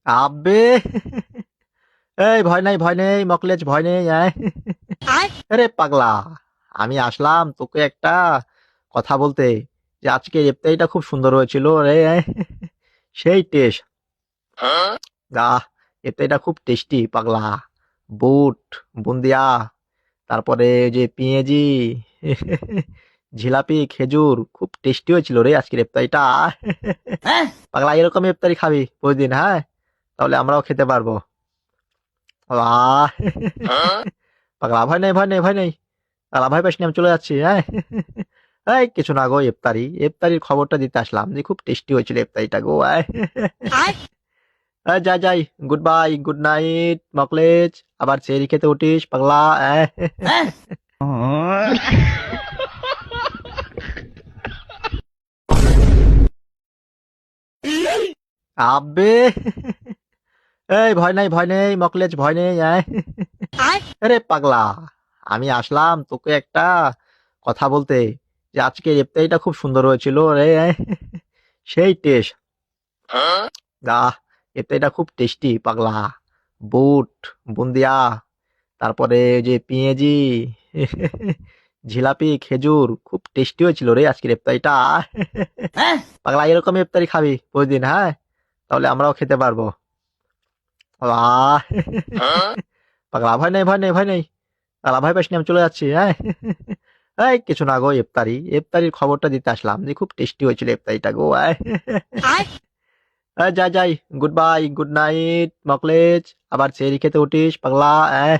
আবে এই ভয় নাই ভয় নেই মকলেচ ভয় নেই আয়। আরে পাগলা, আমি আসলাম তোকে একটা কথা বলতে, যে আজকে ইফতারিটা খুব সুন্দর হয়েছিল রে। সেই টেস্ট। আহ, ইফতারিটা খুব টেস্টি পাগলা। বুট, বুন্দিয়া, তারপরে যে পেঁয়াজি, ঝিলাপি, খেজুর, খুব টেস্টি হয়েছিল রে আজকের ইফতারিটা। পাগলা, এরকম ইফতারি খাবি প্রতিদিন, হ্যাঁ? তাহলে আমরাও খেতে পারবো। আহ, পাগলা, ভয় নেই ভয় নেই ভয় নেই। পাগলা, ভয় পাস নি, আমি চলে যাচ্ছি, হ্যাঁ। এই কিছু না গো, ইফতারির খবরটা দিতে আসলাম যে খুব টেস্টি হয়েছিল ইফতারিটা গো, আয়। যাই যাই, গুড বাই, গুড নাইট মকলেজ। আবার সেরি খেতে উঠিস পাগলা, আয়। আবে এই ভয় নেই মকলেজ ভয় নেই আয়। আরে পাগলা, আমি আসলাম তোকে একটা কথা বলতে, যে আজকে ইফতারিটা খুব সুন্দর হয়েছিল রে। সেই টেস্ট। আহ, ইফতারিটা খুব টেস্টি পাগলা। বুট, বুন্দিয়া, তারপরে যে পেঁয়াজি, ঝিলাপি, খেজুর, খুব টেস্টি হয়েছিল রে আজকের ইফতারিটা। পাগলা, এরকম ইফতারি খাবি প্রতিদিন, হ্যাঁ? তাহলে আমরাও খেতে পারবো। আহ, পাগলা, ভয় নেই ভয় নেই ভয় নেই। পাগলা, ভয় পাস নি, আমি চলে যাচ্ছি, হ্যাঁ। এই কিছু না গো, ইফতারির খবরটা দিতে আসলাম যে খুব টেস্টি হয়েছিল ইফতারিটা গো, আয়। যাই যাই, গুড বাই, গুড নাইট মকলেজ। আবার সেরি খেতে উঠিস পাগলা, আয়।